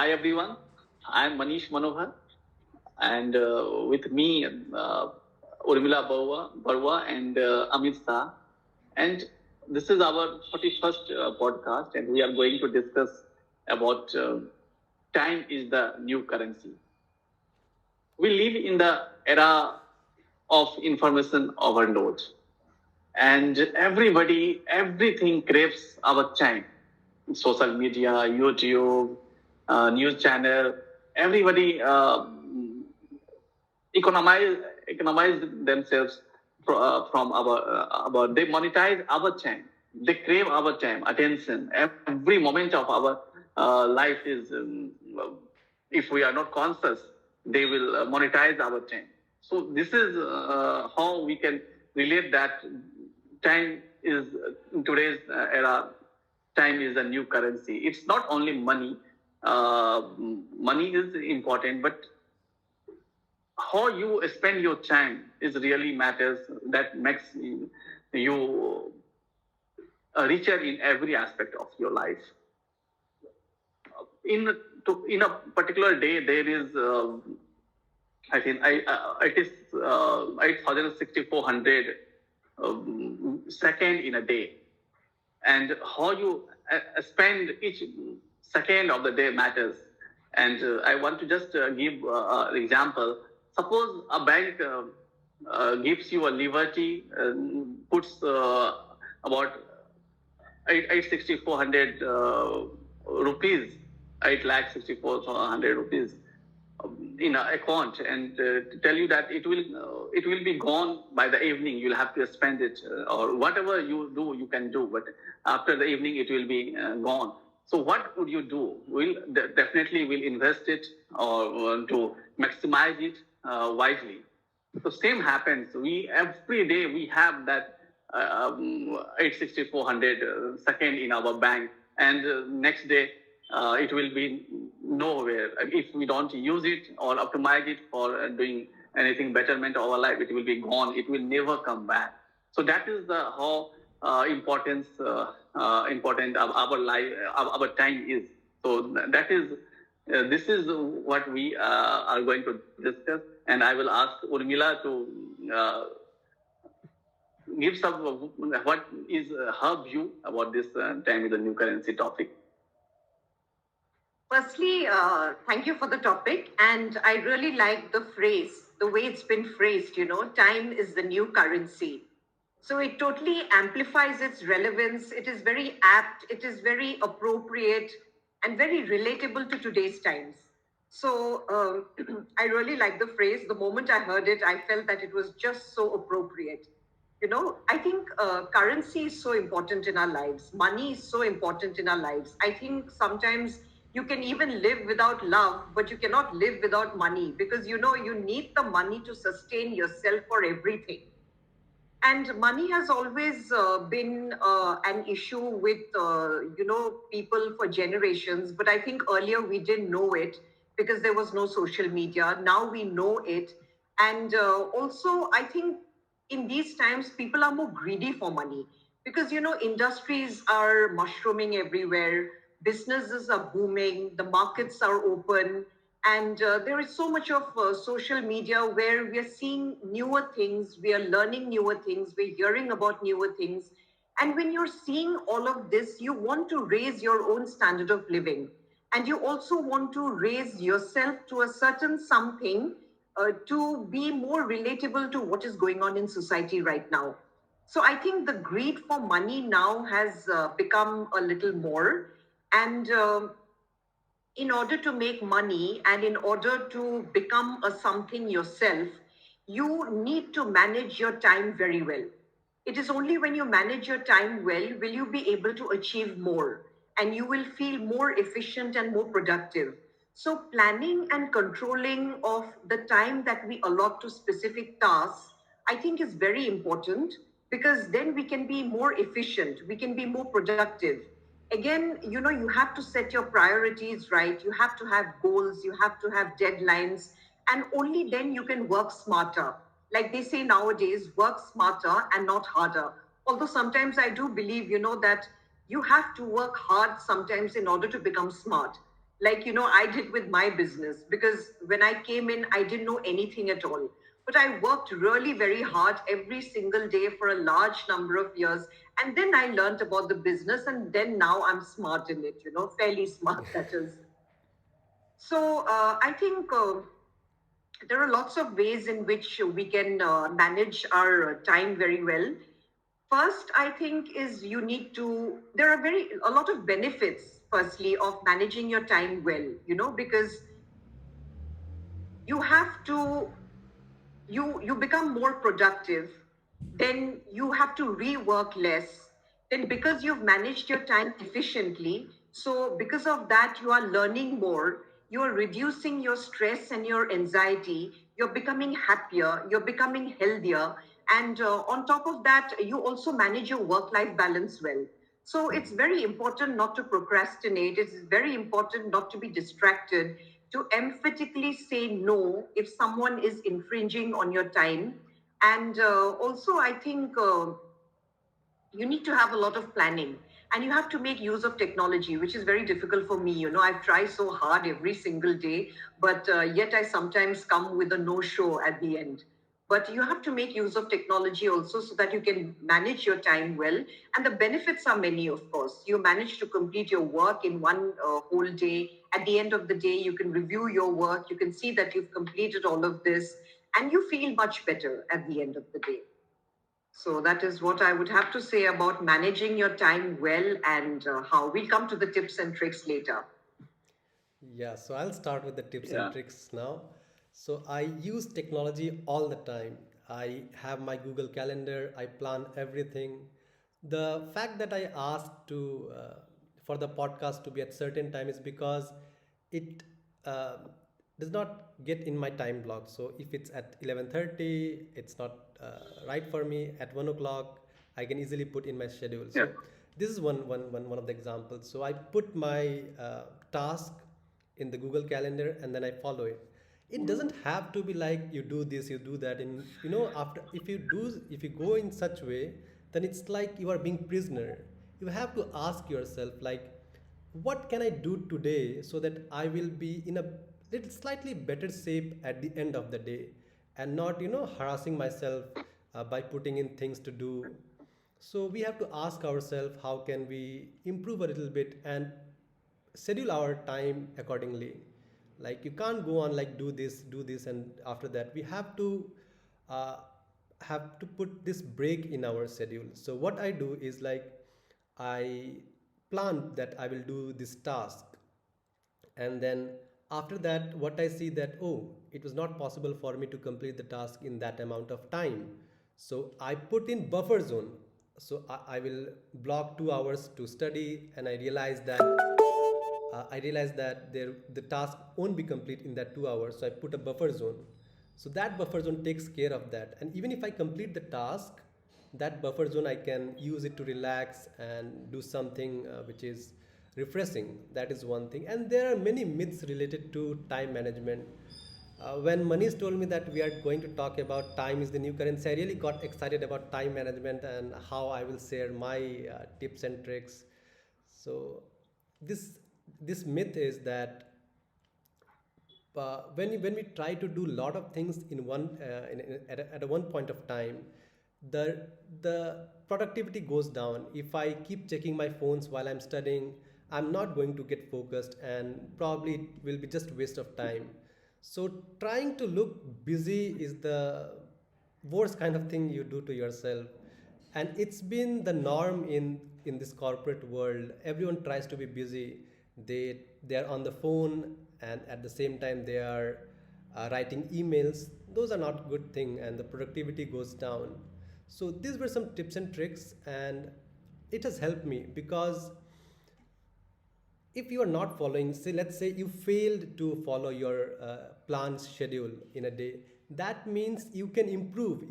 Hi everyone, I am Manish Manohar, and with me Urmila Barwa and Amit Shah. And this is our 41st podcast, and we are going to discuss about time is the new currency. We live in the era of information overload, and everything craves our time. Social media, YouTube, news channel, everybody economize themselves from our they monetize our time, they crave our time, attention. Every moment of our life is if we are not conscious, they will monetize our time. So this is how we can relate that time is in today's era. Time is a new currency. It's not only money. Money is important, but how you spend your time is really matters. That makes you richer in every aspect of your life. In a particular day, there is I think it is 8,6400 second in a day, and how you spend each second of the day matters. And I want to just give an example. Suppose a bank gives you a liberty, puts about 8,6400 rupees, 8,64,400 rupees in an account, and to tell you that it will be gone by the evening. You'll have to spend it, or whatever you do, you can do, but after the evening it will be gone. So what would you do? Definitely will invest it or to maximize it wisely. So same happens. We every day we have that 8,6400 second in our bank, and next day it will be nowhere. If we don't use it or optimize it for doing anything betterment of our life, it will be gone. It will never come back. So that is the how important of our life, our time is. So that is this is what we are going to discuss, and I will ask Urmila to give some what is her view about this time is the new currency topic. Firstly, thank you for the topic. And I really like the phrase, the way it's been phrased, time is the new currency. So it totally amplifies its relevance. It is very apt, it is very appropriate, and very relatable to today's times. So I really like the phrase. The moment I heard it, I felt that it was just so appropriate. I think currency is so important in our lives. Money is so important in our lives. I think sometimes you can even live without love, but you cannot live without money, because you need the money to sustain yourself for everything. And money has always been an issue with people for generations. But I think earlier we didn't know it because there was no social media. Now we know it. And also I think in these times people are more greedy for money, because industries are mushrooming everywhere, businesses are booming, the markets are open, and there is so much of social media where we are seeing newer things, we are learning newer things, we're hearing about newer things. And when you're seeing all of this, you want to raise your own standard of living. And you also want to raise yourself to a certain something to be more relatable to what is going on in society right now. So I think the greed for money now has become a little more. And in order to make money and in order to become a something yourself, you need to manage your time very well. It is only when you manage your time well will you be able to achieve more, and you will feel more efficient and more productive. So planning and controlling of the time that we allot to specific tasks, I think is very important, because then we can be more efficient, we can be more productive. Again, you have to set your priorities right, you have to have goals, you have to have deadlines, and only then you can work smarter. Like they say nowadays, work smarter and not harder. Although sometimes I do believe, that you have to work hard sometimes in order to become smart. like, I did with my business, because when I came in, I didn't know anything at all. But I worked really very hard every single day for a large number of years. And then I learned about the business, and then now I'm smart in it, fairly smart, that is. So I think there are lots of ways in which we can manage our time very well. First, I think, is you need to, there are a lot of benefits, firstly, of managing your time well, because you have to, you become more productive, then you have to rework less, then because you've managed your time efficiently, so because of that you are learning more, you're reducing your stress and your anxiety, you're becoming happier, you're becoming healthier, and on top of that you also manage your work life balance well. So it's very important not to procrastinate. It's very important not to be distracted, to emphatically say no if someone is infringing on your time. And also, I think you need to have a lot of planning, and you have to make use of technology, which is very difficult for me. I've tried so hard every single day, but yet I sometimes come with a no show at the end. But you have to make use of technology also, so that you can manage your time well. And the benefits are many, of course. You manage to complete your work in one whole day. At the end of the day, you can review your work, you can see that you've completed all of this, and you feel much better at the end of the day. So that is what I would have to say about managing your time well, and how we'll come to the tips and tricks later. Yeah, so I'll start with the tips and Yeah. tricks now. So I use technology all the time. I have my Google Calendar, I plan everything. The fact that I asked to for the podcast to be at certain time is because it uh, does not get in my time block. So if it's at 11:30, it's not right for me. At 1 o'clock, I can easily put in my schedule. Yeah. So this is one of the examples. So I put my task in the Google Calendar and then I follow it. It doesn't have to be like you do this, you do that. In after if you go in such way, then it's like you are being prisoner. You have to ask yourself like, what can I do today so that I will be in a little slightly better shape at the end of the day, and not harassing myself by putting in things to do. So we have to ask ourselves how can we improve a little bit and schedule our time accordingly. Like you can't go on like do this, and after that we uh, have to put this break in our schedule. So what I do is like I plan that I will do this task, and then after that what I see that, oh, it was not possible for me to complete the task in that amount of time, so I put in buffer zone. So I will block 2 hours to study, and I realized that the task won't be complete in that 2 hours, so I put a buffer zone. So that buffer zone takes care of that, and even if I complete the task, that buffer zone I can use it to relax and do something which is refreshing. That is one thing, and there are many myths related to time management. When Manish told me that we are going to talk about time is the new currency, I really got excited about time management and how I will share my tips and tricks. So this this myth is that when we try to do a lot of things in at a one point of time, the productivity goes down. If I keep checking my phones while I'm studying, I'm not going to get focused, and probably it will be just waste of time. So trying to look busy is the worst kind of thing you do to yourself, and it's been the norm in this corporate world. Everyone tries to be busy. They are on the phone, and at the same time they are writing emails. Those are not good thing, and the productivity goes down. So these were some tips and tricks, and it has helped me because if you are not following, say let's say you failed to follow your planned schedule in a day, that means you can improve,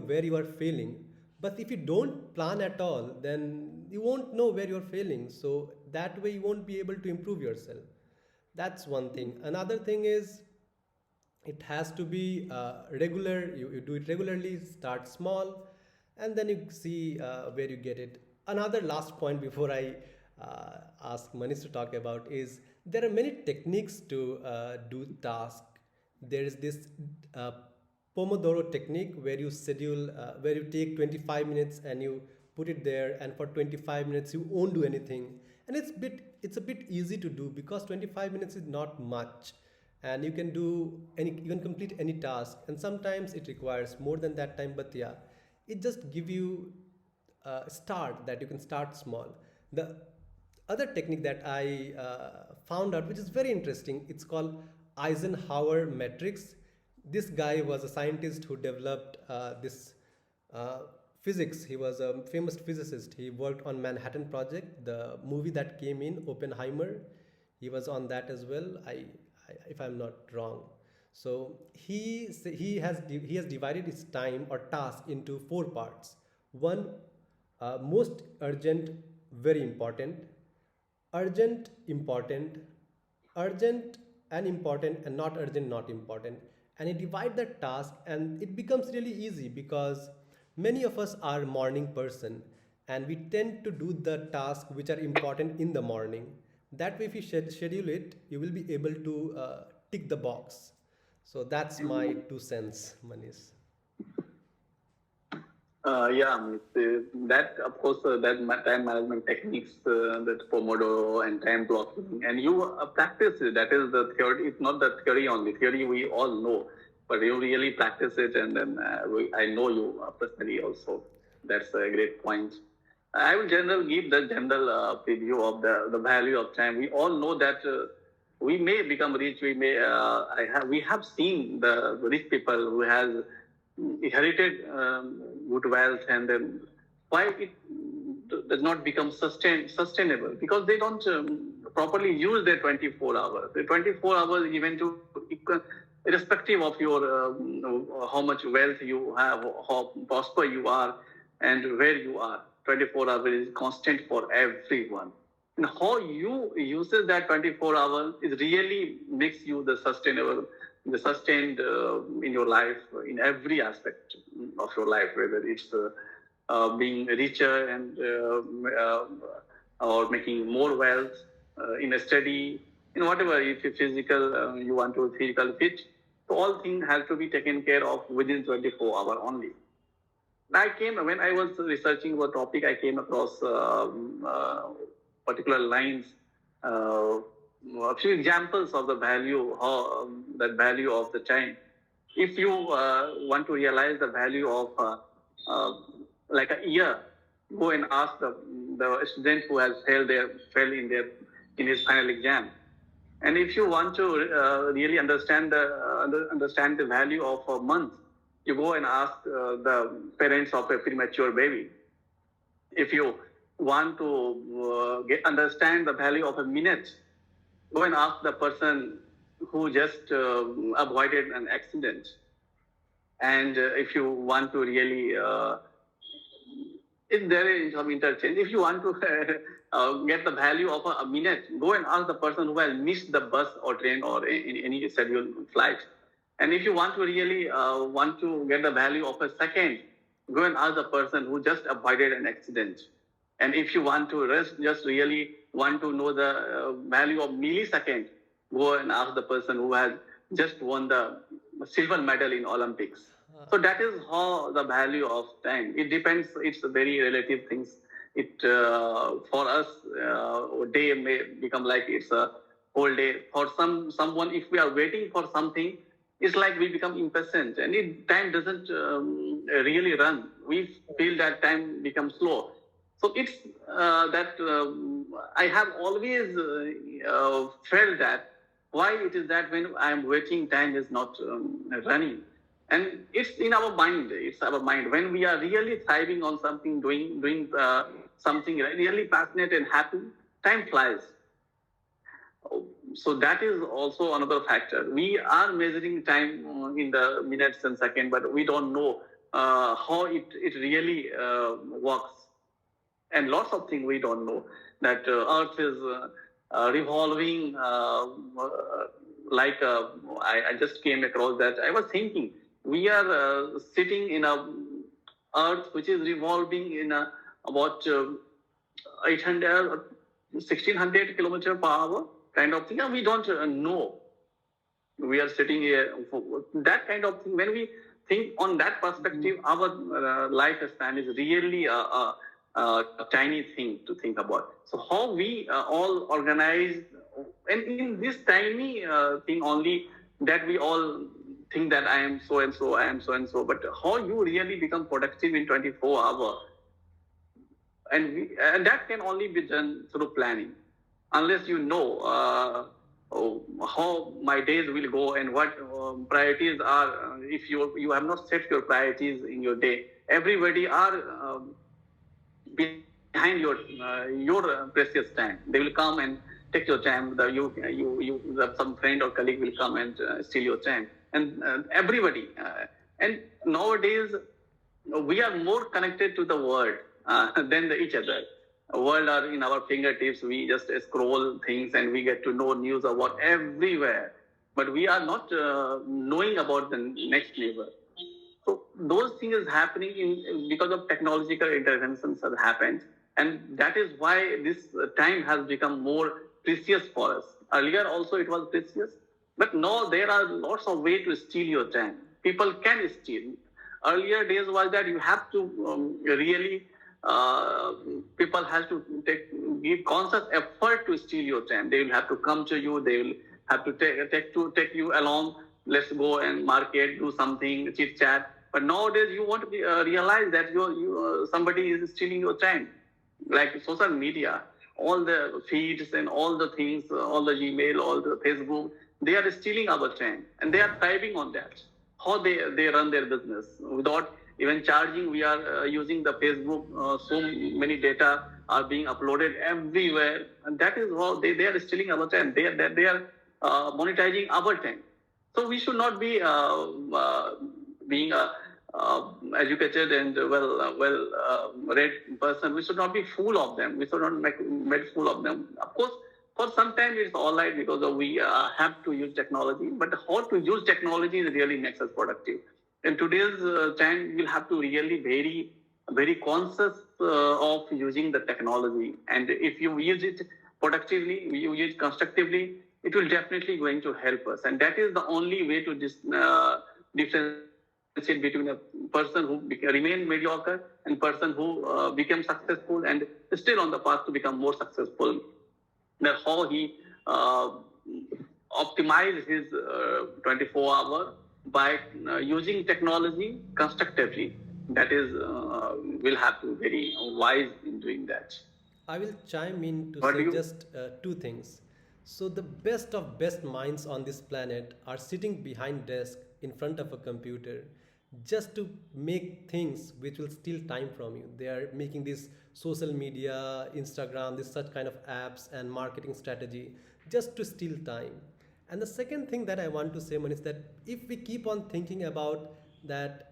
where you are failing. But if you don't plan at all, then you won't know where you're failing, so that way you won't be able to improve yourself. That's one thing. Another thing is it has to be regular. You do it regularly, start small, and then you see where you get it. Another last point before I ask Manish to talk about is there are many techniques to do task. There is this uh, Pomodoro technique where you schedule, where you take 25 minutes and you put it there, and for 25 minutes you won't do anything. And it's a bit easy to do because 25 minutes is not much, and you can complete any task. And sometimes it requires more than that time, but yeah, it just give you start that you can start small. The other technique that I found out, which is very interesting, it's called Eisenhower matrix. This guy was a scientist who developed this uh, physics. He was a famous physicist. He worked on Manhattan Project, the movie that came in, Oppenheimer. He was on that as well. If I'm not wrong. So he has divided his time or task into four parts. One, most urgent, very important, urgent, important, urgent and important, and not urgent, not important. And you divide the task, and it becomes really easy because many of us are morning person, and we tend to do the tasks which are important in the morning. That way, if you schedule it, you will be able to tick the box. So that's my 2 cents, Manish. Yeah, Amit, that of course time management techniques, that Pomodoro and time blocking, and you practice it. That is the theory. It's not the theory only. Theory we all know, but you really practice it, and then I know you personally also. That's a great point. I will give the general preview of the value of time. We all know that we may become rich. We have seen the rich people who has inherited good wealth, and then why it does not become sustainable, because they don't properly use their 24 hours. The 24 hours even to irrespective of your how much wealth you have, how prosper you are, and where you are. 24 hours is constant for everyone. And how you uses that 24 hours is really makes you the sustained in your life, in every aspect of your life, whether it's being richer and or making more wealth in a study, in whatever, if you physical, you want to physical fit, so all things have to be taken care of within 24 hours only. When I was researching about topic, I came across particular lines, uh, a few examples of the value, how that value of the time. If you want to realize the value of uh, like a year, go and ask the student who has failed in his final exam. And if you want to really understand the value of a month, you go and ask the parents of a premature baby. If you want to understand the value of a minute, go and ask the person who just avoided an accident. And if you want to really, if there is some interchange, if you want to get the value of a minute, go and ask the person who has missed the bus or train or in any scheduled flight. And if you want to really want to get the value of a second, go and ask the person who just avoided an accident. And if you want to just really want to know the value of millisecond, go and ask the person who has just won the silver medal in Olympics. So that is how the value of time. It depends. It's a very relative things. It for us, day may become like it's a whole day. For someone, if we are waiting for something, it's like we become impatient, and time doesn't really run. We feel that time becomes slow. So it's that I have always felt that why it is that when I am waiting, time is not running. And it's in our mind. It's our mind. When we are really thriving on something, doing something really passionate and happy, time flies. So that is also another factor. We are measuring time in the minutes and seconds, but we don't know how it really works. And lots of things we don't know. That Earth is revolving like I just came across that. I was thinking we are sitting in a Earth which is revolving in about 800 1600 kilometer per hour kind of thing, and we don't know. We are sitting here for that kind of thing. When we think on that perspective, our lifespan is really a tiny thing to think about. So how we all organize, and in this tiny thing only, that we all think that I am so and so, I am so and so, but how you really become productive in 24 hours, and that can only be done through planning. Unless you know how my days will go and what priorities are. If you have not set your priorities in your day, everybody are behind your precious time. They will come and take your time. Some friend or colleague will come and steal your time, and everybody. And nowadays we are more connected to the world than each other. World are in our fingertips. We just scroll things and we get to know news about everywhere. But we are not knowing about the next neighbor. So those things is happening because of technological interventions have happened, and that is why this time has become more precious for us. Earlier also it was precious, but now there are lots of ways to steal your time. People can steal. Earlier days was that you have to really uh, people has to give conscious effort to steal your time. They will have to come to you. They will have to take you along. Let's go and market, do something, chit chat. But nowadays you want to realize that somebody is stealing your time, like social media, all the feeds and all the things, all the Gmail, all the Facebook, they are stealing our time and they are thriving on that. How they run their business without even charging. We are using the Facebook, so many data are being uploaded everywhere, and that is how they are stealing our time. They are monetizing our time. So we should not be being a educated and read person. We should not be fool of them. We should not make fool of them. Of course, for some time it's all right because we have to use technology, but how to use technology really makes us productive. In today's time, you'll have to really very conscious of using the technology, and if you use it productively, you use it constructively, it will definitely going to help us, and that is the only way to differentiate between a person who remain mediocre and person who became successful and is still on the path to become more successful. That how he optimize his 24-hour by using technology constructively. That is, we'll have to be very wise in doing that. I will chime in to What do say you? just two things. So the best of best minds on this planet are sitting behind desk in front of a computer just to make things which will steal time from you. They are making this social media, Instagram, this such kind of apps and marketing strategy just to steal time. And the second thing that I want to say, Man, is that if we keep on thinking about that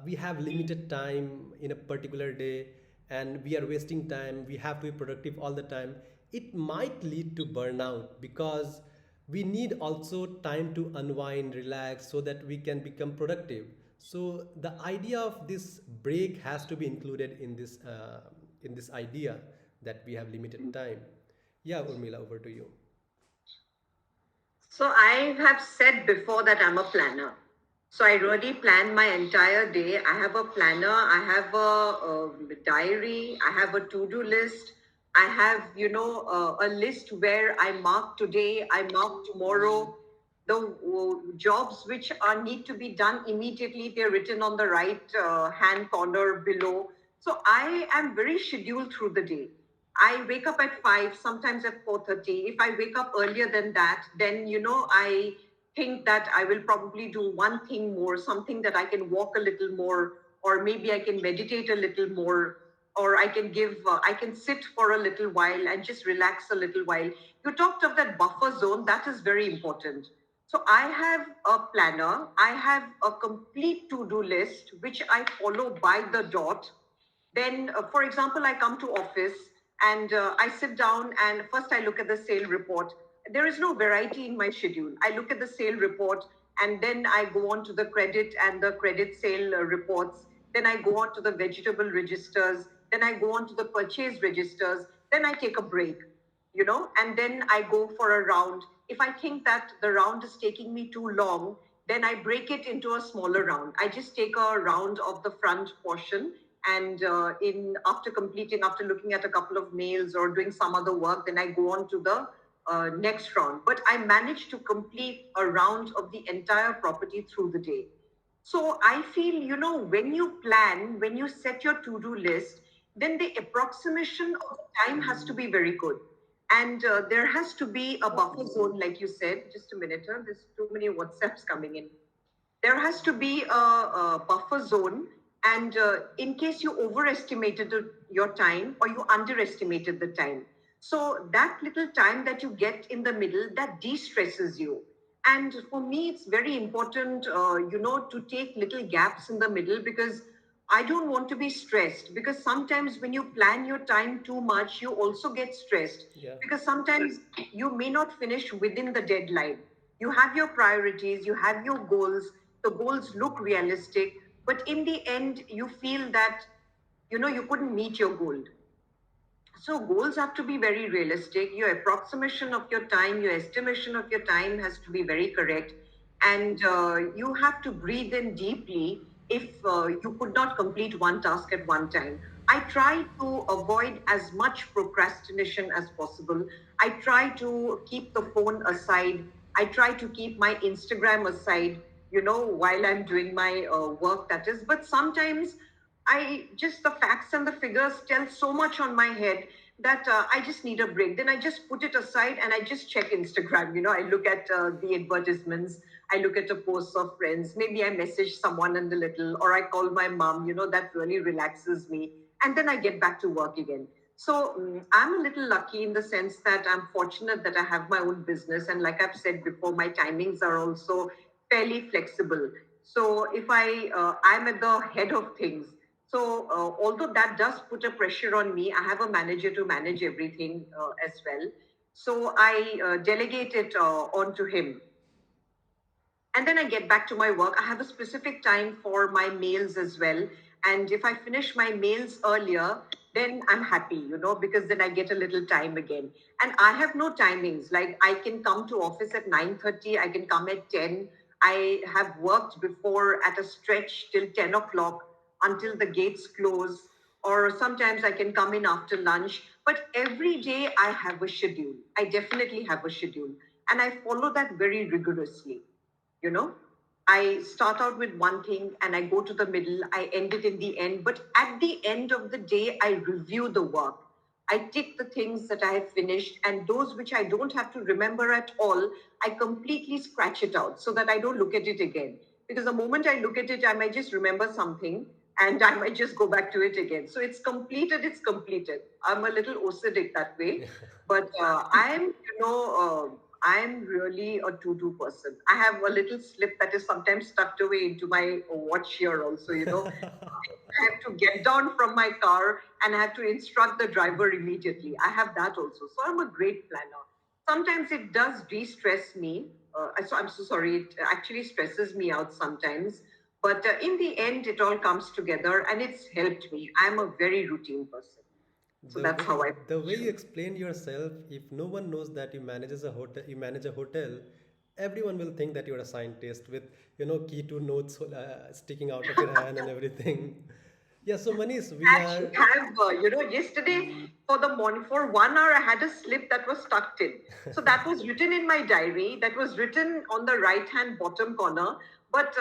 we have limited time in a particular day and we are wasting time, we have to be productive all the time, it might lead to burnout because we need also time to unwind, relax so that we can become productive. So the idea of this break has to be included in this idea that we have limited time. Yeah, Urmila, over to you. So I have said before that I'm a planner. So I really plan my entire day. I have a planner, I have a diary, I have a to-do list. I have, a list where I mark today, I mark tomorrow. The jobs which are need to be done immediately, they're written on the right hand corner below. So I am very scheduled through the day. I wake up at 5, sometimes at 4:30. If I wake up earlier than that, then I think that I will probably do one thing more, something that I can walk a little more, or maybe I can meditate a little more, or I can sit for a little while and just relax a little while. You talked of that buffer zone, that is very important. So I have a planner, I have a complete to-do list, which I follow by the dot. Then, for example, I come to office and I sit down and first I look at the sale report. There is no variety in my schedule. I look at the sale report and then I go on to the credit and the credit sale reports. Then I go on to the vegetable registers. Then I go on to the purchase registers. then I take a break, and then I go for a round. If I think that the round is taking me too long, then I break it into a smaller round. I just take a round of the front portion, and in after looking at a couple of mails or doing some other work, then I go on to the next round. But I manage to complete a round of the entire property through the day. So I feel, when you plan, when you set your to-do list, then the approximation of the time has to be very good. And there has to be a buffer zone, like you said. Just a minute, there's too many WhatsApps coming in. There has to be a buffer zone. And in case you overestimated your time or you underestimated the time. So that little time that you get in the middle, that de-stresses you. And for me, it's very important, to take little gaps in the middle, because I don't want to be stressed. Because sometimes when you plan your time too much, you also get stressed. Yeah. Because sometimes you may not finish within the deadline. You have your priorities, you have your goals, the goals look realistic, but in the end, you feel that, you couldn't meet your goal. So goals have to be very realistic. Your approximation of your time, your estimation of your time has to be very correct. And you have to breathe in deeply if you could not complete one task at one time. I try to avoid as much procrastination as possible. I try to keep the phone aside. I try to keep my Instagram aside, while I'm doing my work, that is. But sometimes the facts and the figures tell so much on my head that I just need a break. Then I just put it aside and I just check Instagram. I look at the advertisements, I look at the posts of friends. Maybe I message someone in the little, or I call my mom, that really relaxes me. And then I get back to work again. So I'm a little lucky in the sense that I'm fortunate that I have my own business. And like I've said before, my timings are also fairly flexible. So if I'm at the head of things, so although that does put a pressure on me, I have a manager to manage everything as well. So I delegate it onto him. And then I get back to my work. I have a specific time for my mails as well. And if I finish my mails earlier, then I'm happy, because then I get a little time again. And I have no timings. Like I can come to office at 9:30, I can come at 10. I have worked before at a stretch till 10 o'clock until the gates close. Or sometimes I can come in after lunch. But every day I have a schedule. I definitely have a schedule. And I follow that very rigorously. you know I start out with one thing and I go to the middle, I end it in the end, but at the end of the day I review the work. I tick the things that I have finished, and those which I don't have to remember at all, I completely scratch it out so that I don't look at it again, because the moment I look at it I might just remember something and I might just go back to it again. So it's completed. I'm a little OCD that way, but I'm really a to-do person. I have a little slip that is sometimes tucked away into my watch here also, I have to get down from my car and I have to instruct the driver immediately. I have that also. So I'm a great planner. Sometimes it does de-stress me. I'm so sorry. It actually stresses me out sometimes. But in the end, it all comes together and it's helped me. I'm a very routine person. So The that's way how I the way you function. explain yourself, if no one knows that you manage a hotel, everyone will think that you're a scientist with key to notes sticking out of your hand and everything. Yeah. So Manish, we I are. actually have, yesterday for the morning, for 1 hour, I had a slip that was tucked in. So that was written in my diary, that was written on the right hand bottom corner. But,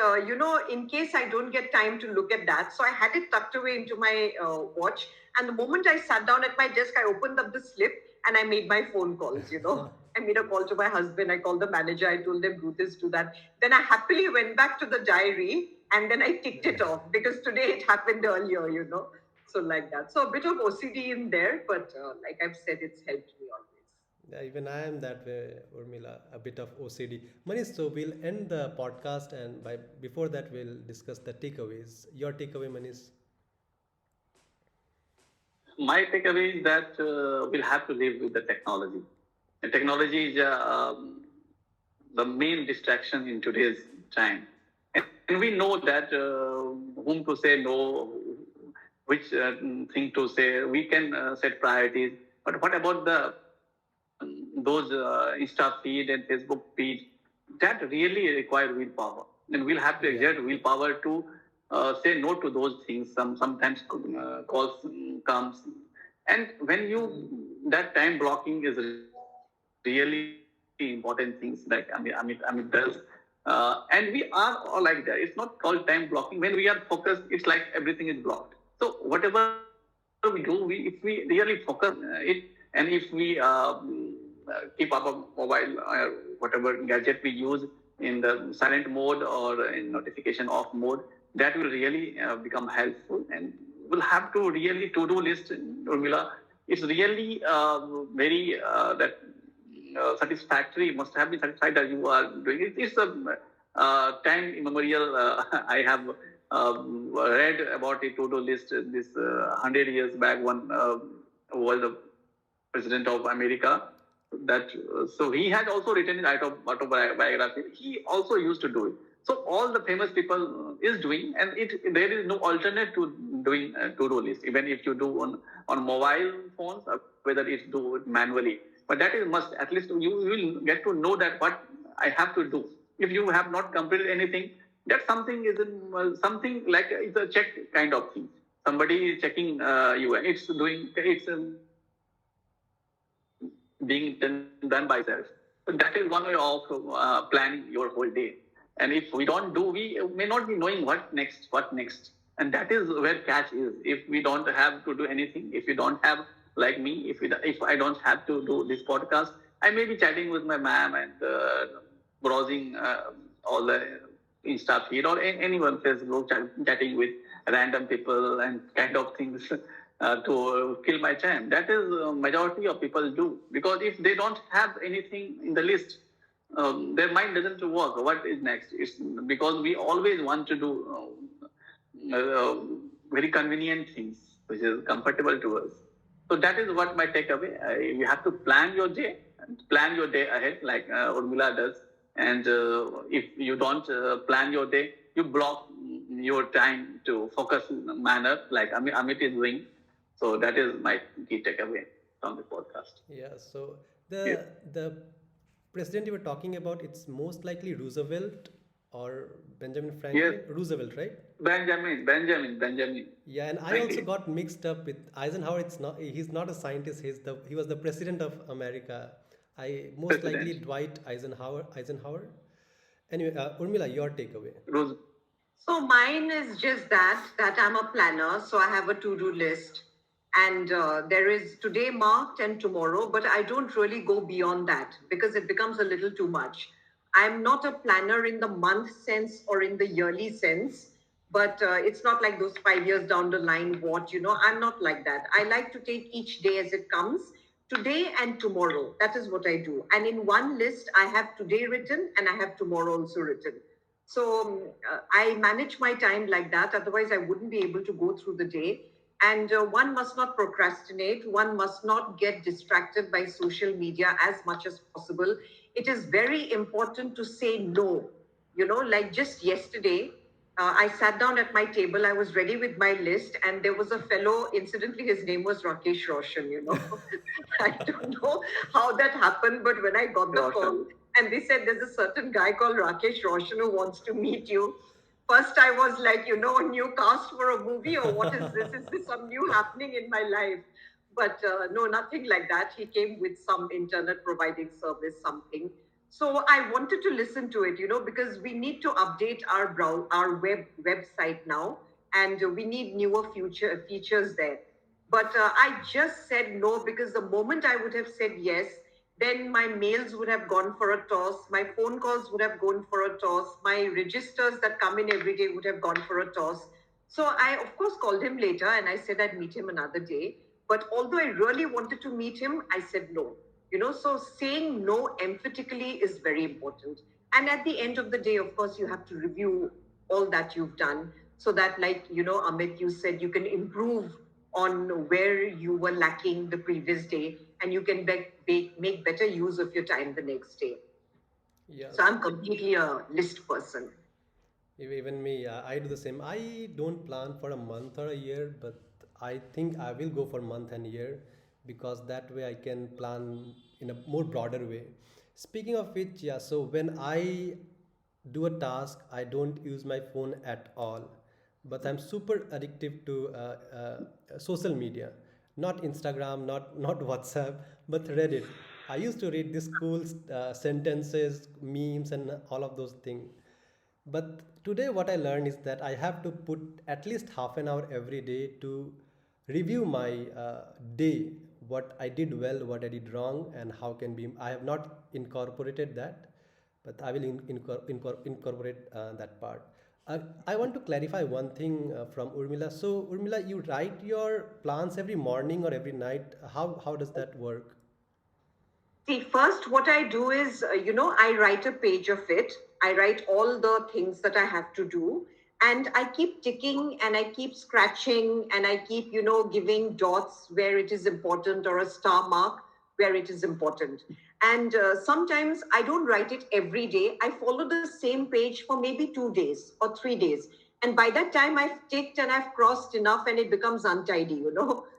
in case I don't get time to look at that, so I had it tucked away into my watch. And the moment I sat down at my desk, I opened up the slip and I made my phone calls. I made a call to my husband. I called the manager. I told them, do this, do that. Then I happily went back to the diary and then I ticked it off because today it happened earlier. So like that. So a bit of OCD in there, but like I've said, it's helped me always. Yeah, even I am that way, Urmila, a bit of OCD. Manish, so we'll end the podcast, and before that we'll discuss the takeaways. Your takeaway, Manish. My takeaway is that we'll have to live with the technology. And technology is the main distraction in today's time. And we know that whom to say no, which thing to say. We can set priorities. But what about the those Insta feed and Facebook feed? That really require willpower, and we'll have to Yeah. exert willpower to say no to those things. Sometimes calls comes, and when you that time blocking is really important things like Amit does. And we are all like that. It's not called time blocking. When we are focused, it's like everything is blocked. So whatever we do, if we really focus it, and if we keep our mobile, whatever gadget we use in the silent mode or in notification off mode, that will really become helpful. And we'll have to really to-do list, Urmila. It's really very that satisfactory, must have been satisfied that you are doing it. It's a time immemorial. I have read about a to-do list this 100 years back. One was the president of America. That so he had also written his autobiography. He also used to do it. So all the famous people is doing, and there is no alternate to doing to-do list. Even if you do on mobile phones, whether it's do it manually, but that is must. At least you will get to know that what I have to do. If you have not completed anything, that something is something like it's a check kind of thing. Somebody is checking you, and it's doing it's being done by itself. So that is one way of planning your whole day. And if we don't do, we may not be knowing what next. And that is where catch is. If we don't have to do anything, if we don't have, like me, if I don't have to do this podcast, I may be chatting with my ma'am and browsing all the Insta feed or anyone Facebook chatting with random people and kind of things to kill my time. That is majority of people do, because if they don't have anything in the list, their mind doesn't work. What is next? It's because we always want to do very convenient things, which is comfortable to us. So that is what my takeaway. You have to plan your day, ahead, like Urmila does. And if you don't plan your day, you block your time to focus manner, like Amit is doing. So that is my key takeaway from the podcast. Yeah. So Yes. the president you were talking about, it's most likely Roosevelt or Benjamin Yes, Franklin. Roosevelt, right? Benjamin. Yeah, and I also 90. got mixed up with Eisenhower. It's not. He's not a scientist. He was the president of America. I most likely President. Dwight Eisenhower. Eisenhower. Anyway, Urmila, your takeaway. Rose. So mine is just that I'm a planner, so I have a to-do list, and there is today marked and tomorrow, but I don't really go beyond that because it becomes a little too much. I'm not a planner in the month sense or in the yearly sense, but it's not like those 5 years down the line. I'm not like that. I like to take each day as it comes. Today and tomorrow. That is what I do. And in one list, I have today written and I have tomorrow also written. So I manage my time like that. Otherwise, I wouldn't be able to go through the day. And one must not procrastinate. One must not get distracted by social media as much as possible. It is very important to say no. Like just yesterday, I sat down at my table. I was ready with my list, and there was a fellow. Incidentally, his name was Rakesh Roshan. I don't know how that happened, but when I got the call Roshan. and they said there's a certain guy called Rakesh Roshan who wants to meet you, first I was like, a new cast for a movie, or what is this? Is this some new happening in my life? But no, nothing like that. He came with some internet providing service, something. So I wanted to listen to it, because we need to update our website now, and we need newer future features there. But I just said no because the moment I would have said yes, then my mails would have gone for a toss, my phone calls would have gone for a toss, my registers that come in every day would have gone for a toss. So I, of course, called him later and I said I'd meet him another day. But although I really wanted to meet him, I said no. So saying no emphatically is very important. And at the end of the day, of course, you have to review all that you've done so that, like, Amit, you said you can improve on where you were lacking the previous day, and you can make better use of your time the next day. Yeah. So I'm completely a list person. Even me, I do the same. I don't plan for a month or a year, but I think I will go for month and year because that way I can plan in a more broader way. Speaking of which, yeah, so when I do a task, I don't use my phone at all. But I'm super addictive to social media, not Instagram, not WhatsApp, but Reddit. I used to read these cool sentences, memes, and all of those things. But today, what I learned is that I have to put at least half an hour every day to review my day, what I did well, what I did wrong, and how can be. I have not incorporated that, but I will incorporate that part. I want to clarify one thing from Urmila. So, Urmila, you write your plans every morning or every night. How does that work? See, first, what I do is, I write a page of it. I write all the things that I have to do. And I keep ticking and I keep scratching and I keep, giving dots where it is important or a star mark where it is important. And sometimes I don't write it every day. I follow the same page for maybe 2 days or 3 days. And by that time, I've ticked and I've crossed enough and it becomes untidy.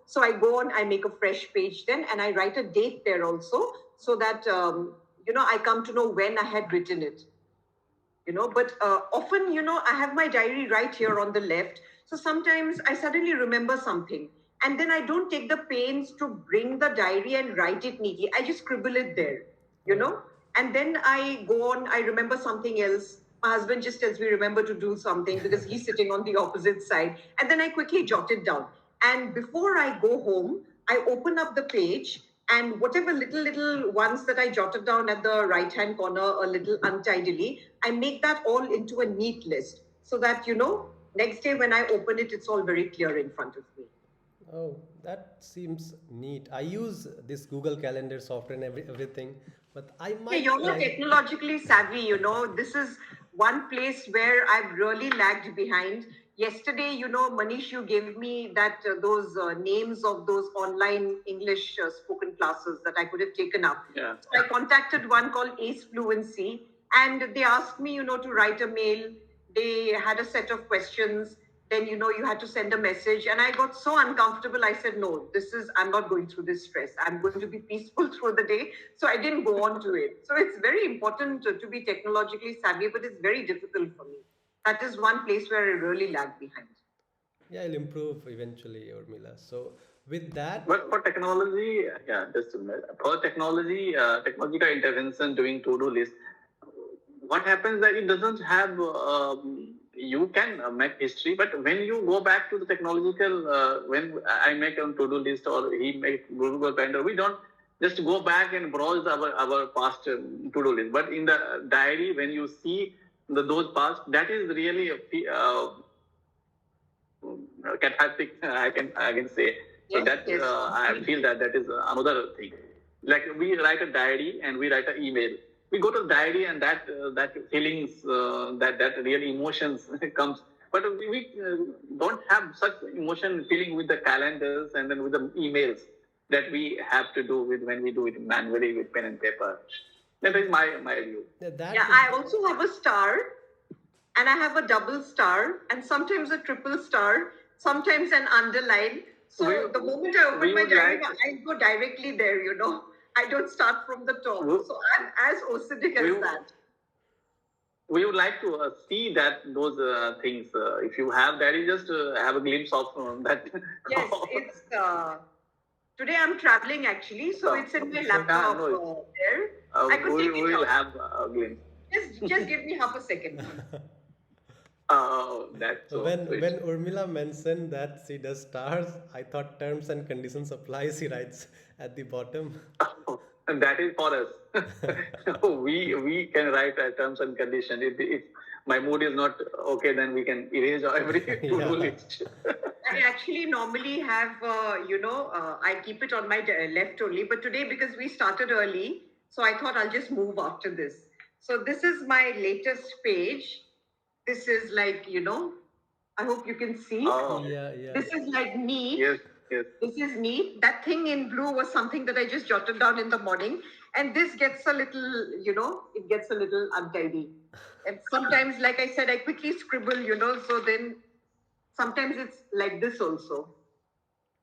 So I go on, I make a fresh page then, and I write a date there also so that, I come to know when I had written it. But often, I have my diary right here on the left. So sometimes I suddenly remember something. And then I don't take the pains to bring the diary and write it neatly. I just scribble it there, you Oh, know. And then I go on, I remember something else. My husband just tells me, remember to do something because he's sitting on the opposite side. And then I quickly jot it down. And before I go home, I open up the page and whatever little ones that I jotted down at the right hand corner a little untidily, I make that all into a neat list so that, next day when I open it, it's all very clear in front of me. oh, that seems neat. I use this Google Calendar software and everything, but I Yeah, might you're not try. technologically savvy. This is one place where I've really lagged behind. Yesterday, Manish, you gave me that those names of those online English spoken classes that I could have taken up. Yeah. So I contacted one called Ace Fluency, and they asked me, to write a mail. They had a set of questions. Then, you had to send a message. And I got so uncomfortable. I said, no, I'm not going through this stress. I'm going to be peaceful through the day. So I didn't go on to it. So it's very important to be technologically savvy, but it's very difficult for me. That is one place where I really lag behind. Yeah, I'll improve eventually, Urmila. So with that, But for technology, yeah, just a minute. For technology, technological intervention doing to-do list, what happens that it doesn't have, you can make history, but when you go back to the technological, when I make a to-do list or he make Google Calendar, we don't just go back and browse our past to-do list. But in the diary, when you see those past, that is really cathartic, I can say. So Yes, that yes. I feel that is another thing. Like we write a diary and we write an email. We go to the diary and that feelings, that real emotions comes. But we don't have such emotion feeling with the calendars and then with the emails that we have to do with when we do it manually with pen and paper. That is my view. that Yeah, is I also have a star and I have a double star and sometimes a triple star, sometimes an underline. We So the moment I open we my would diary, like I go directly there. I don't start from the top. we, So I'm as OCD we as that. we would like to see that those things. If you have that, you just have a glimpse of that. Yes, it's today I'm traveling actually, so it's in my so. Yeah, laptop no, there. I could we take it will out. have a glimpse. Just give me half a second. That's so When sweet. when Urmila mentioned that she does stars, I thought terms and conditions apply. She writes at the bottom. And that is for us. We can write terms and conditions. If my mood is not okay, then we can erase every to-do Yeah. list. I actually normally have, I keep it on my left only, but today because we started early, so I thought I'll just move after this. So this is my latest page. This is like, I hope you can see. Oh, Yeah, yeah. This is like neat. yes, yes. This is neat. That thing in blue was something that I just jotted down in the morning. And this gets a little, it gets a little untidy. And sometimes, like I said, I quickly scribble, so then sometimes it's like this also.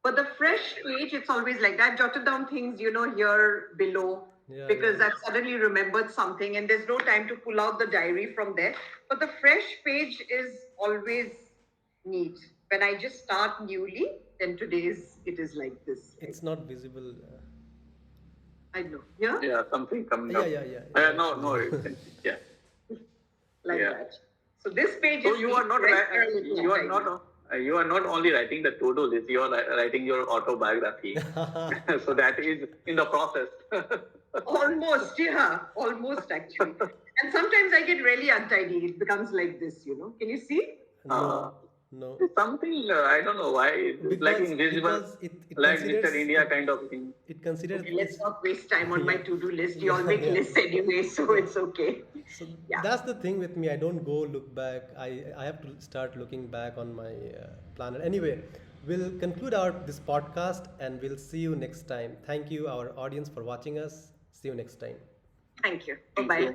But the fresh page, it's always like that. I've jotted down things, here below Yeah, because yeah. I've suddenly remembered something and there's no time to pull out the diary from there. But the fresh page is always neat. When I just start newly, then it is like this. Right? It's not visible. I know. Yeah, Yeah, something coming Yeah, up. yeah, yeah, yeah. No, It's no, visible. yeah, like yeah. that. So this page So is you are neat. not Rest are a little you are tiny. not you are not only writing the to-do list. You are writing your autobiography. So that is in the process. Almost, yeah, almost actually. And sometimes I get really untidy. It becomes like this. Can you see? Uh, No, no. Something I don't know why it's like invisible, Because it like considers Mr. India kind of thing. it considers Okay, let's it's not waste time on my yeah. to-do list. You all Yeah, make yeah. lists anyway, so it's okay. So Yeah. that's the thing with me. I don't go look back. I have to start looking back on my planner. Anyway, we'll conclude out this podcast and we'll see you next time. Thank you, our audience, for watching us. See you next time. Thank you. Thank Bye-bye. you.